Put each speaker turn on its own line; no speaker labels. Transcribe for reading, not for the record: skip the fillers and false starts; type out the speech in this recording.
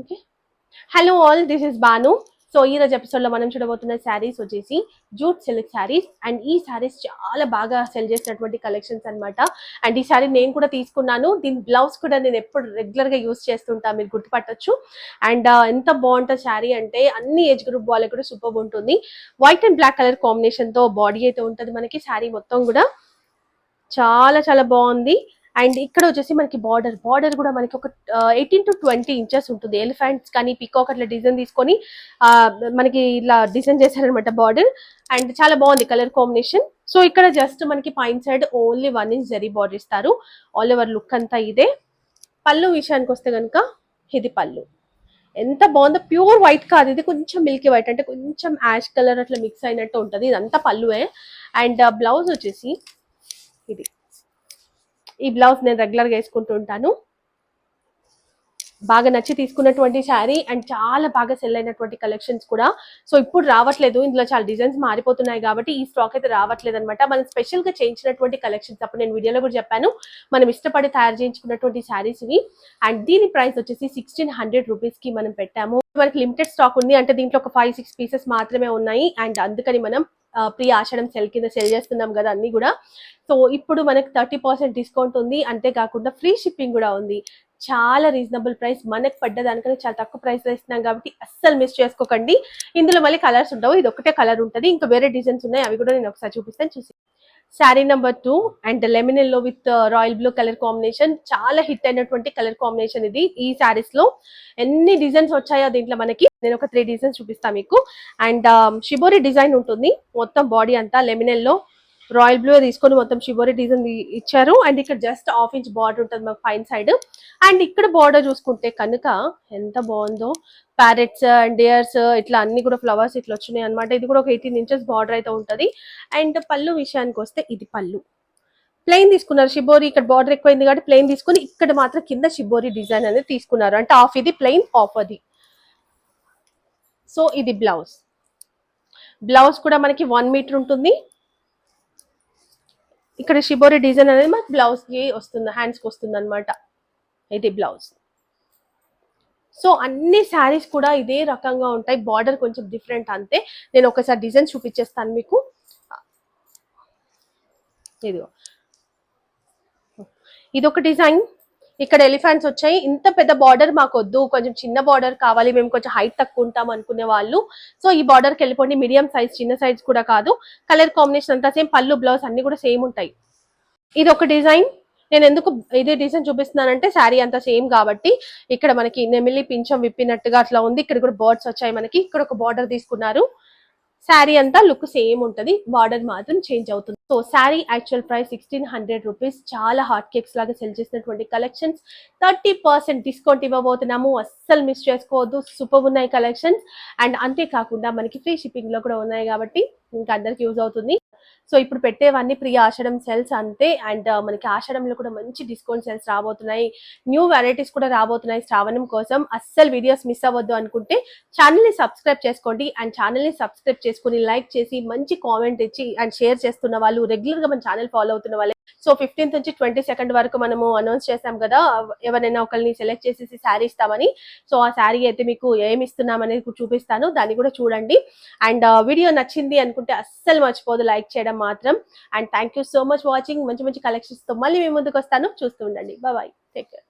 Okay. Hello all, this is Banu. So ఈ రోజు episode లో మనం చూడబోతున్న శారీస్ వచ్చేసి జూట్ సిల్క్ శారీస్. అండ్ ఈ శారీస్ చాలా బాగా సెల్ చేసినటువంటి కలెక్షన్స్ అన్నమాట. అండ్ ఈ శారీ నేను కూడా తీసుకున్నాను. దీని బ్లౌజ్ కూడా నేను ఎప్పుడు రెగ్యులర్ గా యూస్ చేస్తుంటా, మీరు గుర్తుపట్టొచ్చు. అండ్ ఎంత బాగుంటుంది శారీ అంటే అన్ని ఏజ్ గ్రూప్ వాళ్ళకి కూడా సూపర్ ఉంటుంది. White and black colour combination తో బాడీ అయితే ఉంటుంది మనకి. శారీ మొత్తం కూడా చాలా చాలా బాగుంది. అండ్ ఇక్కడ వచ్చేసి మనకి బార్డర్ కూడా మనకి ఒక 18 to 20 ఇంచెస్ ఉంటుంది. ఎలిఫెంట్స్ కానీ పికాక్ అట్లా డిజైన్ తీసుకొని మనకి ఇలా డిజైన్ చేశారనమాట బార్డర్. అండ్ చాలా బాగుంది కలర్ కాంబినేషన్. సో ఇక్కడ జస్ట్ మనకి పైన side only 1 inch zari border ఇస్తారు. ఆల్ ఓవర్ లుక్ అంతా ఇదే. పళ్ళు విషయానికి వస్తే కనుక ఇది పళ్ళు. ఎంత బాగుందో, ప్యూర్ వైట్ కాదు, ఇది కొంచెం మిల్కీ వైట్, అంటే కొంచెం యాష్ కలర్ అట్లా మిక్స్ అయినట్టు ఉంటుంది. ఇదంతా పళ్ళువే. అండ్ బ్లౌజ్ వచ్చేసి ఇది. ఈ బ్లౌజ్ నేను రెగ్యులర్ గా వేసుకుంటూ ఉంటాను. బాగా నచ్చి తీసుకున్నటువంటి శారీ అండ్ చాలా బాగా సెల్ అయినటువంటి కలెక్షన్స్ కూడా. సో ఇప్పుడు రావట్లేదు, ఇందులో చాలా డిజైన్స్ మారిపోతున్నాయి కాబట్టి ఈ స్టాక్ అయితే రావట్లేదు అనమాట. మనం స్పెషల్ గా చేయించినటువంటి కలెక్షన్స్ అప్పుడు నేను వీడియోలో కూడా చెప్పాను, మనం ఇష్టపడి తయారు చేయించుకున్నటువంటి శారీస్ ఇవి. అండ్ దీని ప్రైస్ వచ్చేసి 1600 రూపీస్ కి మనం పెట్టాము. మనకి లిమిటెడ్ స్టాక్ ఉంది, అంటే దీంట్లో ఒక 5-6 పీసెస్ మాత్రమే ఉన్నాయి. అండ్ అందుకని మనం ప్రీ ఆషాఢం సెల్ కింద సెల్ చేస్తున్నాం కదా అన్ని కూడా. సో ఇప్పుడు మనకి 30% డిస్కౌంట్ ఉంది, అంతేకాకుండా ఫ్రీ షిప్పింగ్ కూడా ఉంది. చాలా రీజనబుల్ ప్రైస్, మనకు పడ్డదానికన్నా చాలా తక్కువ ప్రైస్ లో ఇస్తున్నాం కాబట్టి అస్సలు మిస్ చేసుకోకండి. ఇందులో మళ్ళీ కలర్స్ ఉండవు, ఇది ఒకటే కలర్ ఉంటుంది. ఇంకా వేరే డిజైన్స్ ఉన్నాయి, అవి కూడా నేను ఒకసారి చూపిస్తాను, చూసి. Sari number 2 and lemon yellow with royal blue colour combination. చాలా హిట్ అయినటువంటి కలర్ కాంబినేషన్ ఇది. ఈ శారీస్ లో ఎన్ని డిజైన్స్ వచ్చాయో దీంట్లో మనకి నేను ఒక 3 డిజైన్స్ చూపిస్తాను మీకు. అండ్ షిబోరి డిజైన్ ఉంటుంది మొత్తం, బాడీ అంతా లెమన్ ఎల్లో రాయల్ బ్లూ తీసుకొని మొత్తం షిబోరి డిజైన్ ఇచ్చారు. అండ్ ఇక్కడ జస్ట్ 1/2 ఇంచ్ బార్డర్ ఉంటుంది మాకు పైన సైడ్. అండ్ ఇక్కడ బార్డర్ చూసుకుంటే కనుక ఎంత బాగుందో, ప్యారెట్స్ అండ్ డియర్స్ ఇట్లా అన్ని కూడా ఫ్లవర్స్ ఇట్లా వచ్చినాయి అనమాట. ఇది కూడా ఒక 18 ఇంచెస్ బార్డర్ అయితే ఉంటుంది. అండ్ పళ్ళు విషయానికి వస్తే ఇది పళ్ళు ప్లెయిన్ తీసుకున్నారు. షిబోరి ఇక్కడ బార్డర్ ఎక్కువైంది కాబట్టి ప్లెయిన్ తీసుకుని ఇక్కడ మాత్రం కింద షిబోరి డిజైన్ అనేది తీసుకున్నారు, అంటే హాఫ్ ఇది ప్లెయిన్, హాఫ్ అది. సో ఇది బ్లౌజ్ కూడా మనకి 1 మీటర్ ఉంటుంది. ఇక్కడ షిబోరి డిజైన్ అనేది మనకి బ్లౌజ్ కి వస్తుంది, హ్యాండ్స్ కి వస్తుంది అనమాట. ఇది బ్లౌజ్. సో అన్ని శారీస్ కూడా ఇదే రకంగా ఉంటాయి, బార్డర్ కొంచెం డిఫరెంట్ అంతే. నేను ఒకసారి డిజైన్ చూపించేస్తాను మీకు. ఇదిగో ఇదొక డిజైన్. ఇక్కడ ఎలిఫెంట్స్ వచ్చాయి. ఇంత పెద్ద బార్డర్ మాకు వద్దు, కొంచెం చిన్న బార్డర్ కావాలి, మేము కొంచెం హైట్ తక్కువ ఉంటాం అనుకునే వాళ్ళు సో ఈ బార్డర్కి వెళ్ళిపోండి. మీడియం సైజ్, చిన్న సైజ్ కూడా కాదు. కలర్ కాంబినేషన్ అంతా సేమ్, పళ్ళు బ్లౌజ్ అన్ని కూడా సేమ్ ఉంటాయి. ఇది ఒక డిజైన్. నేను ఎందుకు ఇదే డిజైన్ చూపిస్తున్నానంటే శారీ అంతా సేమ్ కాబట్టి. ఇక్కడ మనకి నెమిలి పింఛం విప్పినట్టుగా అట్లా ఉంది. ఇక్కడ కూడా బర్డ్స్ వచ్చాయి మనకి. ఇక్కడ ఒక బార్డర్ తీసుకున్నారు. శారీ అంతా లుక్ సేమ్ ఉంటుంది, బార్డర్ మాత్రం చేంజ్ అవుతుంది. So sari actual price 1600 rupees. చాలా హాట్ కేక్స్ లాగా సెల్ చేసినటువంటి కలెక్షన్స్. 30% డిస్కౌంట్ ఇవ్వబోతున్నాము, అస్సలు మిస్ చేసుకోవద్దు. సూపర్ ఉన్నాయి కలెక్షన్స్. అండ్ అంతేకాకుండా మనకి ఫ్రీ షిప్పింగ్ లో కూడా ఉన్నాయి కాబట్టి ఇంకా అందరికి యూజ్ అవుతుంది. సో ఇప్పుడు పెట్టేవన్నీ ప్రీ ఆషాఢం సెల్స్ అంతే. అండ్ మనకి ఆషాఢంలో కూడా మంచి డిస్కౌంట్ సెల్స్ రాబోతున్నాయి, న్యూ వెరైటీస్ కూడా రాబోతున్నాయి శ్రావణం కోసం. అస్సలు వీడియోస్ మిస్ అవ్వద్దు అనుకుంటే ఛానల్ ని సబ్స్క్రైబ్ చేసుకోండి. అండ్ ఛానల్ ని సబ్స్క్రైబ్ చేసుకుని లైక్ చేసి మంచి కామెంట్ ఇచ్చి అండ్ షేర్ చేస్తున్న వాళ్ళు, రెగ్యులర్ గా మన ఛానల్ ఫాలో అవుతున్న వాళ్ళే. సో 15th నుంచి 22nd వరకు మనము అనౌన్స్ చేసాం కదా, ఎవరైనా ఒకరిని సెలెక్ట్ చేసేసి శారీ ఇస్తామని. సో ఆ శారీ అయితే మీకు ఏమి ఇస్తున్నాం అనేది చూపిస్తాను, దాన్ని కూడా చూడండి. అండ్ వీడియో నచ్చింది అనుకుంటే అస్సలు మర్చిపోదు లైక్ చేయడం మాత్రం. And thank you so much watching. మంచి మంచి కలెక్షన్స్ తో మళ్ళీ మీ ముందుకు వస్తాను, చూస్తూ ఉండండి. Bye, take care.